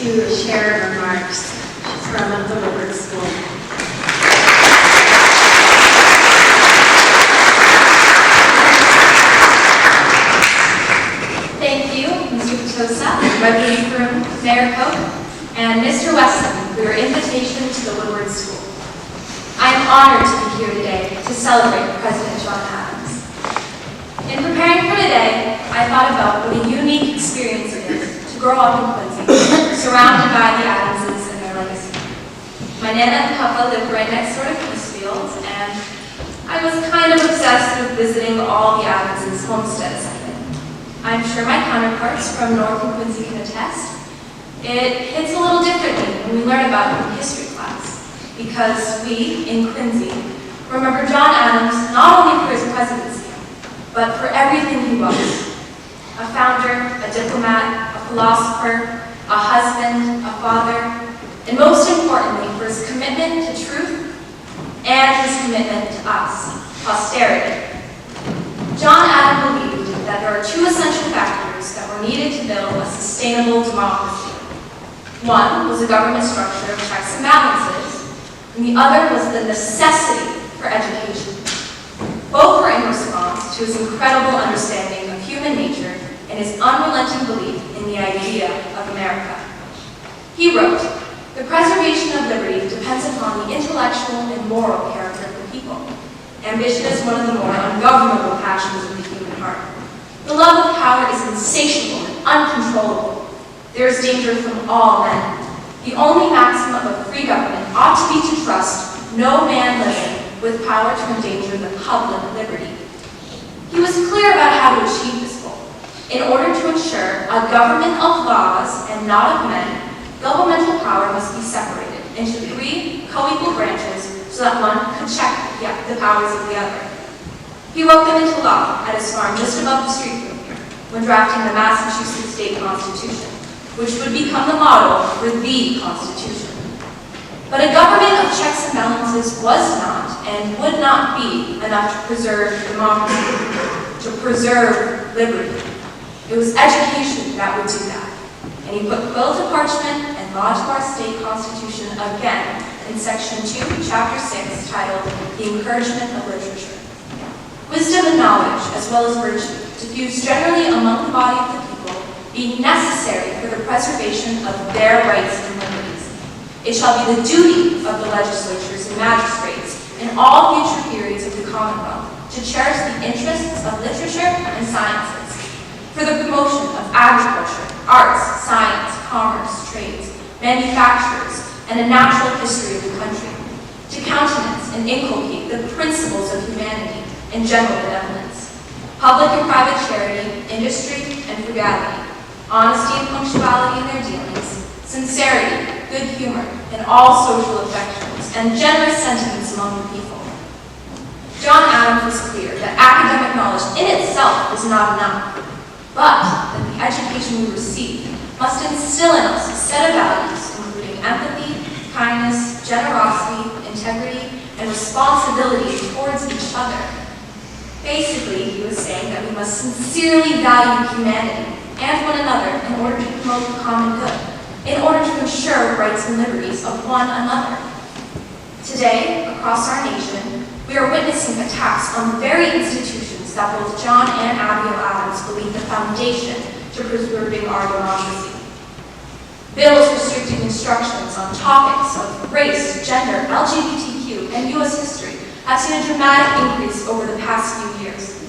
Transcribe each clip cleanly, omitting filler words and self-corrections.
to share remarks from the Woodward School. Thank you, Mr. Petosa, Reverend Groom, Mayor Koch, and Mr. Weston for your invitation to the Woodward School. I am honored to be here today to celebrate President John Adams. In preparing for today, I thought about what a unique experience it is to grow up in Quincy, surrounded by the Adamses and their legacy. My Nana and Papa lived right next door to Peacefield, and I was kind of obsessed with visiting all the Adamses' homesteads. I'm sure my counterparts from Northern Quincy can attest. It hits a little differently when we learn about it in history class, because we, in Quincy, remember John Adams not only for his presidency, but for everything he was. A founder, a diplomat, a philosopher, a husband, a father, and most importantly, for his commitment to truth and his commitment to us, posterity. John Adams believed that there are two essential factors that were needed to build a sustainable democracy. One was a government structure of checks and balances, and the other was the necessity for education. Both were in response to his incredible understanding of human nature and his unrelenting belief in the idea of America. He wrote, "The preservation of liberty depends upon the intellectual and moral character of the people. Ambition is one of the more ungovernable passions of the human heart. The love of power is insatiable and uncontrollable. There is danger from all men. The only maxim of free government ought to be to trust no man living with power to endanger the public liberty." He was clear about how to achieve this goal. In order to ensure a government of laws and not of men, governmental power must be separated into three co-equal branches so that one could check the powers of the other. He wrote them into law at his farm just above the street from here when drafting the Massachusetts State Constitution, which would become the model for the Constitution. But a government of checks and balances was not and would not be enough to preserve democracy, to preserve liberty. It was education that would do that. And he put quill to parchment and law to our state constitution again in section 2, chapter 6, titled The Encouragement of Literature. Wisdom and knowledge, as well as virtue, diffused generally among the body of the people, being necessary for the preservation of their rights and liberties. It shall be the duty of the legislatures and magistrates in all future periods of the Commonwealth to cherish the interests of literature and sciences, for the promotion of agriculture, arts, science, commerce, trades, manufactures, and a natural history of the country, to countenance and inculcate the principles of humanity and general benevolence, public and private charity, industry and frugality, honesty and punctuality in their dealings, sincerity, good humor, and all social affections, and generous sentiments among the people. John Adams was clear that academic knowledge in itself is not enough, but that the education we receive must instill in us a set of values, including empathy, kindness, generosity, integrity, and responsibility towards each other. Basically, he was saying that we must sincerely value humanity and one another in order to promote the common good, in order to ensure rights and liberties of one another. Today, across our nation, we are witnessing attacks on the very institutions that both John and Abigail Adams believed the foundation to preserving our democracy. Bills restricting instructions on topics of race, gender, LGBTQ, and U.S. history have seen a dramatic increase over the past few years.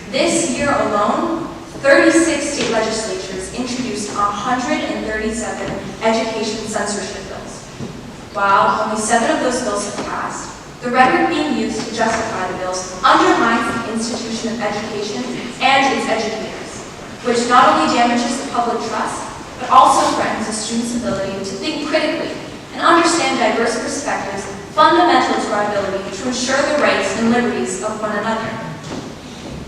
This year alone, 36 state legislatures introduced 137 education censorship bills. While only 7 of those bills have passed, the rhetoric being used to justify the bills undermines the institution of education and its educators, which not only damages the public trust, but also threatens a student's ability to think critically and understand diverse perspectives fundamental to our ability to ensure the rights and liberties of one another.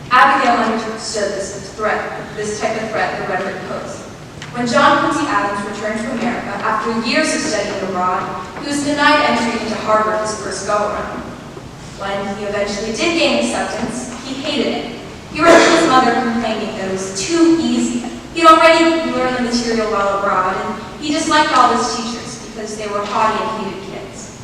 Abigail understood this type of threat the rhetoric posed. When John Quincy Adams returned to America after years of studying abroad, he was denied entry into Harvard his first go-around. When he eventually did gain acceptance, he hated it. He wrote to his mother complaining that it was too easy. He'd already learned the material while abroad, and He disliked all his teachers because they were haughty and hated kids.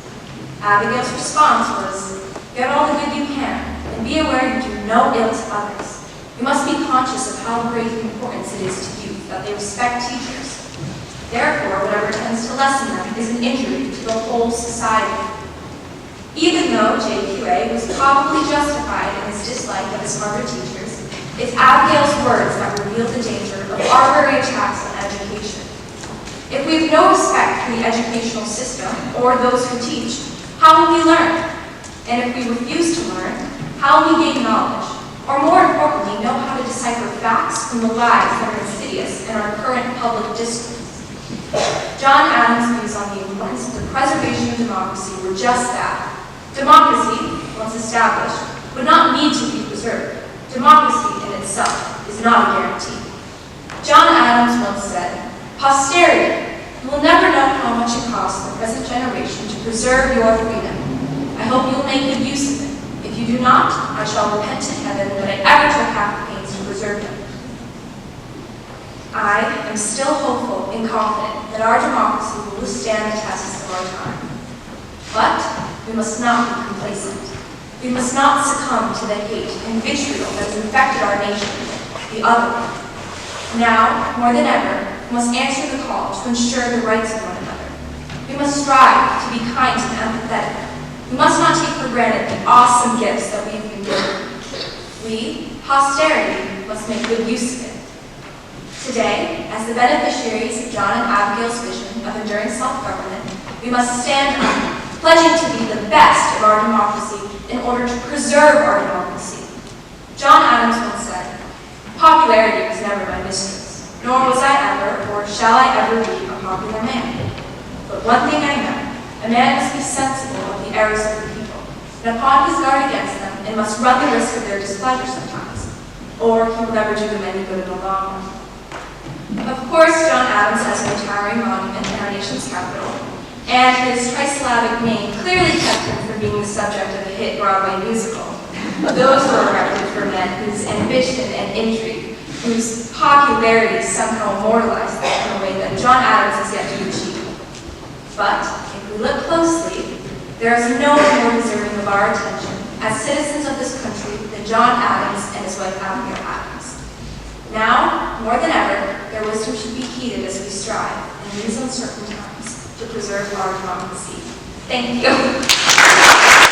Abigail's response was, "Get all the good you can, and be aware you do no ill to others. You must be conscious of how great importance it is to youth that they respect teachers. Therefore, whatever tends to lessen them is an injury to the whole society." Even though JQA was probably justified in his dislike of his Harvard teachers, it's Abigail's words that reveal the danger of arbitrary attacks on education. If we have no respect for the educational system or those who teach, how will we learn? And if we refuse to learn, how will we gain knowledge? Or more importantly, know how to decipher facts from the lies that are insidious in our current public discourse? John Adams' views on the importance of the preservation of democracy were just that. Democracy, once established, would not need to be preserved. Democracy in itself is not a guarantee. John Adams once said, "Posterity, you will never know how much it costs the present generation to preserve your freedom. I hope you will make good use of it. If you do not, I shall repent to heaven that I ever took half the pains to preserve it." I am still hopeful and confident that our democracy will withstand the tests of our time. But we must not be complacent. We must not succumb to the hate and vitriol that has infected our nation, the other. Now, more than ever, we must answer the call to ensure the rights of one another. We must strive to be kind and empathetic. We must not take for granted the awesome gifts that we've been given. We, posterity, must make good use of it. Today, as the beneficiaries of John and Abigail's vision of enduring self-government, we must stand up, pledging to be the best of our democracy in order to preserve our democracy. John Adams once said, "Popularity was never my mistress, nor was I ever, or shall I ever be, a popular man. But one thing I know, a man must be sensible of the errors of the people, and upon his guard against them, and must run the risk of their displeasure sometimes, or he will never do them any good in the long run." Of course, John Adams has a towering monument in our nation's capital, and his trisyllabic name clearly kept him from being the subject of a hit Broadway musical. Those were erected for men whose ambition and intrigue, whose popularity somehow immortalized them in a way that John Adams has yet to achieve. But if we look closely, there is no one more deserving of our attention as citizens of this country than John Adams and his wife Abigail Adams. Now, more than ever, their wisdom should be heeded as we strive in these uncertain times to preserve our democracy. Thank you.